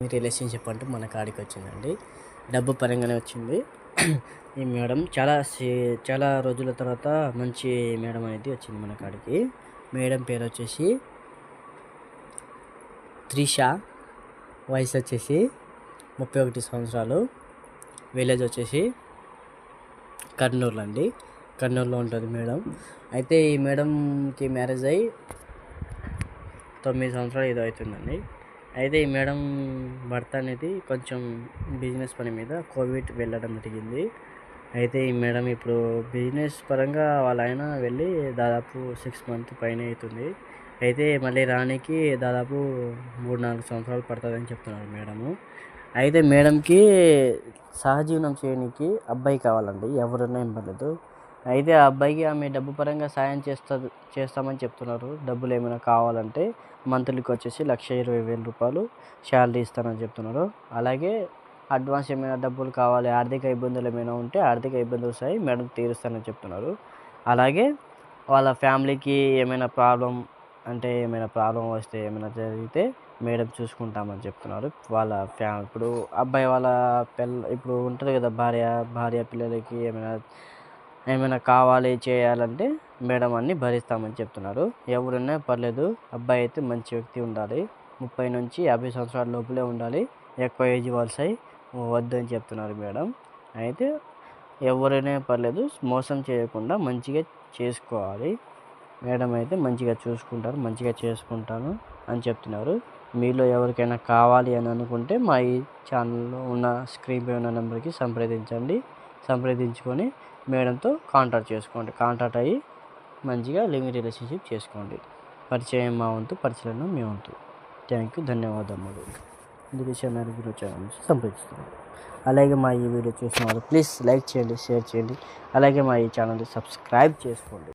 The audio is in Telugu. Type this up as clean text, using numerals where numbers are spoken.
రిలేషన్షిప్ అంటూ మన కాడికి వచ్చిందండి. డబ్బు పరంగానే వచ్చింది. ఈ మేడం చాలా రోజుల తర్వాత మంచి మేడం అనేది వచ్చింది మన కాడికి. మేడం పేరు వచ్చేసి త్రిష. వయసు వచ్చేసి 31 సంవత్సరాలు. విలేజ్ వచ్చేసి కర్నూలు అండి. కర్నూలులో ఉంటుంది మేడం. అయితే ఈ మేడంకి మ్యారేజ్ అయ్యి 9 సంవత్సరాలు ఏదో అవుతుందండి. అయితే ఈ మేడం భర్త అనేది కొంచెం బిజినెస్ పని మీద కోవిడ్ వెళ్ళడం జరిగింది. అయితే ఈ మేడం ఇప్పుడు బిజినెస్ పరంగా వాళ్ళ ఆయన వెళ్ళి దాదాపు 6 మంత్ పైన అవుతుంది. అయితే మళ్ళీ రానికి దాదాపు 3-4 సంవత్సరాలు పడుతుందని చెప్తున్నారు మేడము. అయితే మేడంకి సహజీవనం చేయడానికి అబ్బాయి కావాలండి, ఎవరైనా ఏం పర్లేదు. అయితే ఆ అబ్బాయికి ఆమె డబ్బు పరంగా సాయం చేస్తామని చెప్తున్నారు. డబ్బులు ఏమైనా కావాలంటే మంత్లీకి వచ్చేసి 1,20,000 శాలరీ ఇస్తానని చెప్తున్నారు. అలాగే అడ్వాన్స్ ఏమైనా డబ్బులు కావాలి, ఆర్థిక ఇబ్బందులు ఏమైనా ఉంటే ఆర్థిక ఇబ్బందులు వస్తాయి, మేడం తీరుస్తానని చెప్తున్నారు. అలాగే వాళ్ళ ఫ్యామిలీకి ఏమైనా ప్రాబ్లం వస్తే ఏమైనా జరిగితే మేడం చూసుకుంటామని చెప్తున్నారు. వాళ్ళ ఇప్పుడు అబ్బాయి వాళ్ళ ఇప్పుడు ఉంటుంది కదా, భార్య పిల్లలకి ఏమైనా కావాలి చేయాలంటే మేడం అన్నీ భరిస్తామని చెప్తున్నారు. ఎవరైనా పర్లేదు, అబ్బాయి అయితే మంచి వ్యక్తి ఉండాలి, 30 నుంచి 50 సంవత్సరాల లోపలే ఉండాలి, ఎక్కువ ఏజ్ వాళ్ళై వద్దని చెప్తున్నారు మేడం. అయితే ఎవరైనా పర్లేదు, మోసం చేయకుండా మంచిగా చేసుకోవాలి. మేడం అయితే మంచిగా చూసుకుంటారు, మంచిగా చేసుకుంటాను అని చెప్తున్నారు. మీలో ఎవరికైనా కావాలి అని అనుకుంటే మా ఈ ఛానల్లో ఉన్న స్క్రీన్ పై ఉన్న నెంబర్కి సంప్రదించుకొని మేడంతో కాంటాక్ట్ అయ్యి మంచిగా లివింగ్ రిలేషన్షిప్ చేసుకోండి. పరిచయం మా వంతు, పరిచయం మీ వంతు. థ్యాంక్ యూ, ధన్యవాదములు. ఛానల్ సంప్రదిస్తున్నారు. అలాగే మా ఈ వీడియో చూసిన వాళ్ళు ప్లీజ్ లైక్ చేయండి, షేర్ చేయండి. అలాగే మా ఈ ఛానల్ని సబ్స్క్రైబ్ చేసుకోండి.